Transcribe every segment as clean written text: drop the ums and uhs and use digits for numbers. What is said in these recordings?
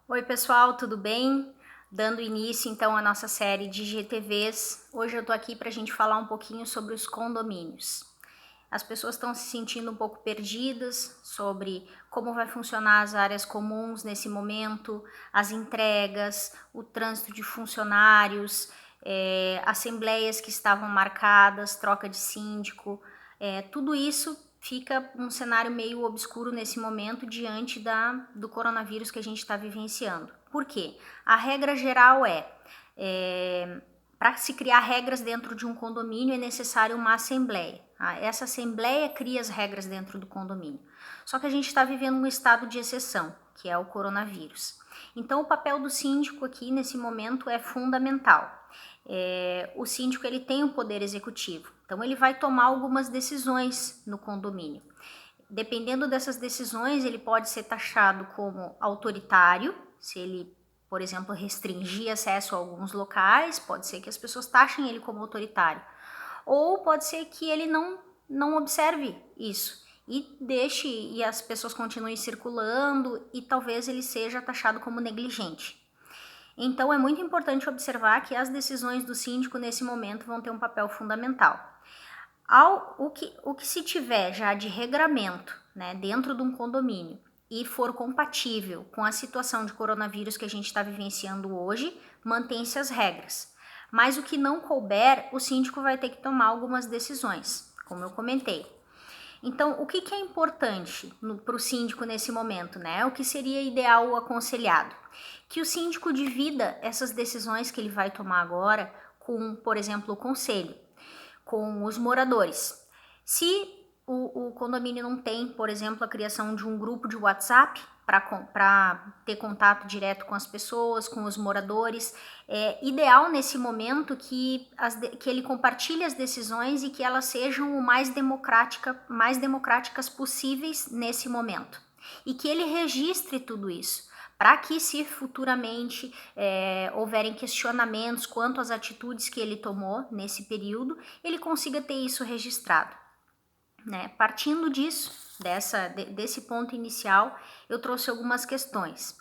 Oi pessoal, tudo bem? Dando início então à nossa série de GTVs, hoje eu tô aqui para a gente falar um pouquinho sobre os condomínios. As pessoas estão se sentindo um pouco perdidas sobre como vai funcionar as áreas comuns nesse momento, as entregas, o trânsito de funcionários, assembleias que estavam marcadas, troca de síndico, tudo isso fica um cenário meio obscuro nesse momento diante do coronavírus que a gente está vivenciando. Por quê? A regra geral para se criar regras dentro de um condomínio é necessário uma assembleia. Essa assembleia cria as regras dentro do condomínio. Só que a gente está vivendo um estado de exceção, que é o coronavírus. Então o papel do síndico aqui nesse momento é fundamental. O síndico ele tem um poder executivo, então ele vai tomar algumas decisões no condomínio. Dependendo dessas decisões, ele pode ser taxado como autoritário, se ele, por exemplo, restringir acesso a alguns locais, pode ser que as pessoas taxem ele como autoritário. Ou pode ser que ele não observe isso e deixe e as pessoas continuem circulando e talvez ele seja taxado como negligente. Então é muito importante observar que as decisões do síndico nesse momento vão ter um papel fundamental. O que se tiver já de regramento, né, dentro de um condomínio e for compatível com a situação de coronavírus que a gente está vivenciando hoje, mantém-se as regras. Mas o que não couber, o síndico vai ter que tomar algumas decisões, como eu comentei. Então, o que é importante para o síndico nesse momento, né? O que seria ideal ou aconselhado? Que o síndico divida essas decisões que ele vai tomar agora com, por exemplo, o conselho, com os moradores. Se o condomínio não tem, por exemplo, a criação de um grupo de WhatsApp para ter contato direto com as pessoas, com os moradores, é ideal nesse momento que ele compartilhe as decisões e que elas sejam o mais democráticas possíveis nesse momento. E que ele registre tudo isso, para que se futuramente houverem questionamentos quanto às atitudes que ele tomou nesse período, ele consiga ter isso registrado. Né? Partindo disso, desse ponto inicial, eu trouxe algumas questões.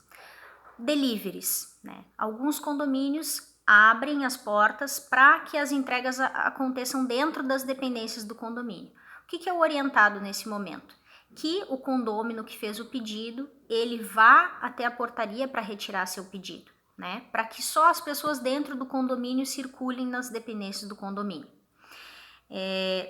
Deliveries, né? Alguns condomínios abrem as portas para que as entregas aconteçam dentro das dependências do condomínio. O que é o orientado nesse momento? Que o condômino que fez o pedido, ele vá até a portaria para retirar seu pedido, né? Para que só as pessoas dentro do condomínio circulem nas dependências do condomínio.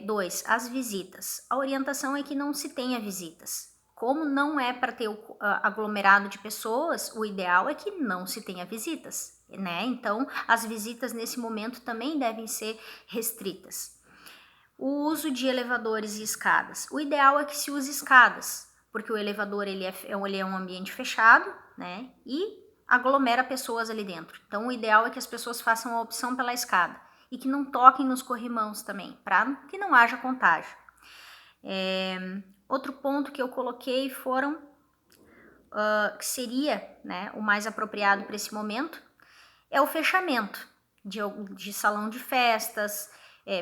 2. As visitas. A orientação é que não se tenha visitas. Como não é para ter aglomerado de pessoas, o ideal é que não se tenha visitas, né? Então, as visitas nesse momento também devem ser restritas. O uso de elevadores e escadas. O ideal é que se use escadas, porque o elevador ele é um ambiente fechado, né? E aglomera pessoas ali dentro. Então, o ideal é que as pessoas façam a opção pela escada e que não toquem nos corrimãos também, para que não haja contágio. Outro ponto que eu coloquei foram que seria, né, o mais apropriado para esse momento é o fechamento de salão de festas,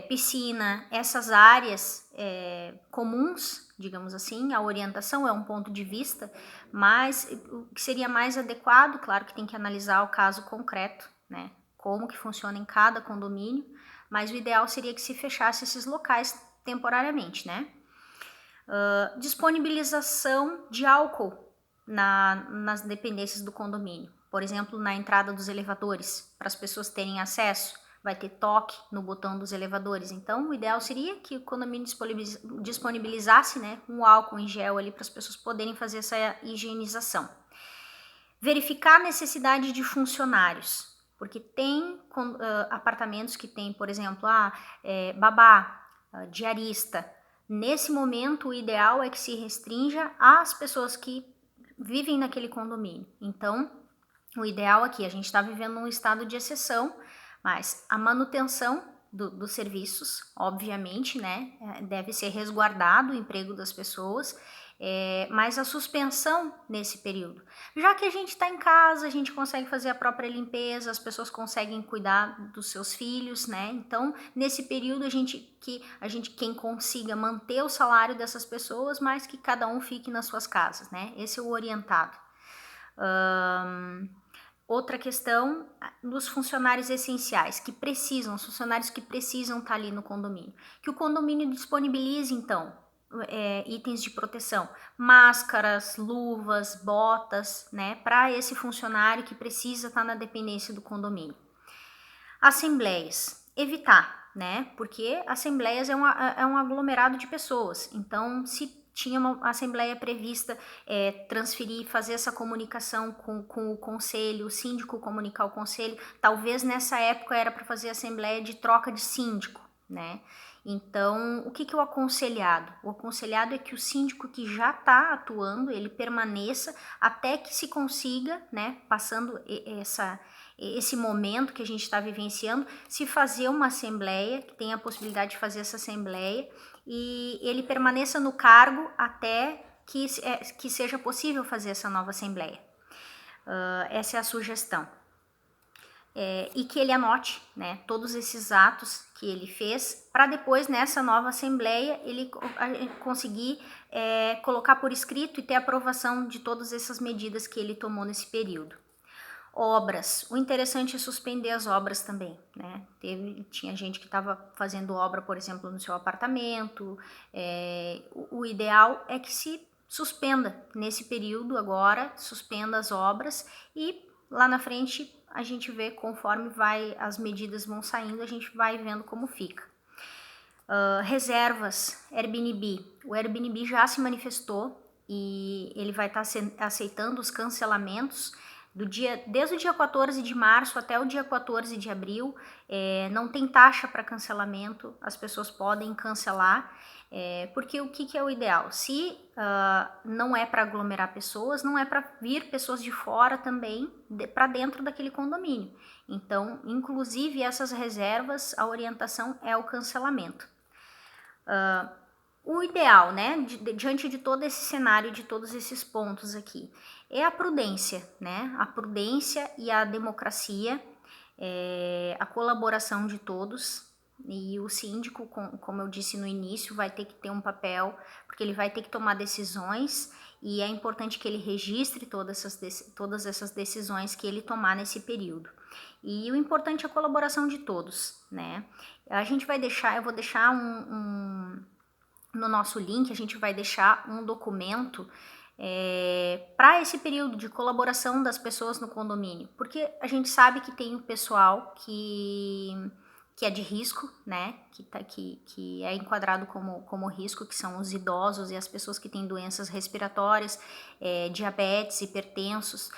piscina, essas áreas comuns, digamos assim. A orientação é um ponto de vista, mas o que seria mais adequado, claro que tem que analisar o caso concreto, né, como que funciona em cada condomínio, mas o ideal seria que se fechasse esses locais temporariamente, né. Disponibilização de álcool nas dependências do condomínio. Por exemplo, na entrada dos elevadores, para as pessoas terem acesso, vai ter toque no botão dos elevadores. Então, o ideal seria que o condomínio disponibilizasse, né, um álcool em gel ali para as pessoas poderem fazer essa higienização. Verificar a necessidade de funcionários, porque tem apartamentos que tem, por exemplo, babá, diarista. Nesse momento, o ideal é que se restrinja às pessoas que vivem naquele condomínio. Então, o ideal aqui, a gente está vivendo um estado de exceção, mas a manutenção dos serviços, obviamente, né, deve ser resguardado o emprego das pessoas, mas a suspensão nesse período. Já que a gente está em casa, a gente consegue fazer a própria limpeza, as pessoas conseguem cuidar dos seus filhos, né? Então, nesse período, quem consiga manter o salário dessas pessoas, mas que cada um fique nas suas casas, né? Esse é o orientado. Outra questão dos funcionários essenciais, os funcionários que precisam estar ali no condomínio. Que o condomínio disponibilize, então, itens de proteção, máscaras, luvas, botas, né, para esse funcionário que precisa estar na dependência do condomínio. Assembleias, evitar, né, porque assembleias é um aglomerado de pessoas, então se tinha uma assembleia prevista, transferir, fazer essa comunicação com o conselho, o síndico comunicar o conselho, talvez nessa época era para fazer assembleia de troca de síndico, né? Então, o que é o aconselhado? O aconselhado é que o síndico que já está atuando, ele permaneça até que se consiga, né, passando esse momento que a gente está vivenciando, se fazer uma assembleia, que tenha a possibilidade de fazer essa assembleia, e ele permaneça no cargo até que seja possível fazer essa nova assembleia. Essa é a sugestão. E que ele anote, né, todos esses atos que ele fez, para depois, nessa nova assembleia, ele conseguir colocar por escrito e ter aprovação de todas essas medidas que ele tomou nesse período. Obras, o interessante é suspender as obras também, né? Tinha gente que estava fazendo obra, por exemplo, no seu apartamento. O ideal é que se suspenda nesse período agora, suspenda as obras e lá na frente a gente vê conforme as medidas vão saindo, a gente vai vendo como fica. Reservas, Airbnb. O Airbnb já se manifestou e ele vai estar aceitando os cancelamentos desde o dia 14 de março até o dia 14 de abril, não tem taxa para cancelamento, as pessoas podem cancelar, porque o que é o ideal? Se não é para aglomerar pessoas, não é para vir pessoas de fora também para dentro daquele condomínio. Então, inclusive essas reservas, a orientação é o cancelamento. O ideal, né, diante de todo esse cenário, de todos esses pontos aqui, é a prudência, né? A prudência e a democracia, a colaboração de todos. E o síndico, como eu disse no início, vai ter que ter um papel, porque ele vai ter que tomar decisões e é importante que ele registre todas essas decisões que ele tomar nesse período. E o importante é a colaboração de todos, né? Eu vou deixar no nosso link, a gente vai deixar um documento para esse período de colaboração das pessoas no condomínio, porque a gente sabe que tem o pessoal que é de risco, né, que é enquadrado como risco, que são os idosos e as pessoas que têm doenças respiratórias, diabetes, hipertensos,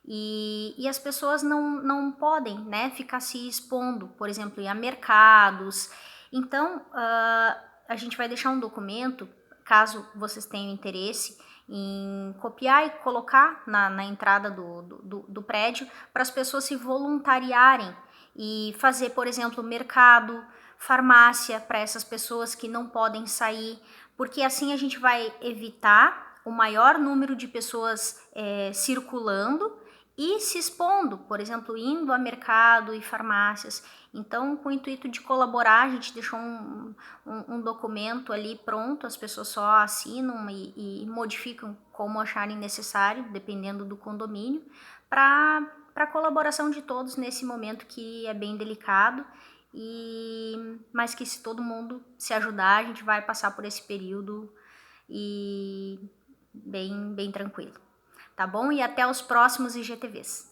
e as pessoas não podem, né, ficar se expondo, por exemplo, a mercados. Então, a gente vai deixar um documento, caso vocês tenham interesse, em copiar e colocar na entrada do prédio para as pessoas se voluntariarem e fazer, por exemplo, mercado, farmácia para essas pessoas que não podem sair, porque assim a gente vai evitar o maior número de pessoas circulando e se expondo, por exemplo, indo a mercado e farmácias. Então, com o intuito de colaborar, a gente deixou um documento ali pronto, as pessoas só assinam e modificam como acharem necessário, dependendo do condomínio, para a colaboração de todos nesse momento que é bem delicado, mas que se todo mundo se ajudar, a gente vai passar por esse período bem tranquilo. Tá bom? E até os próximos IGTVs.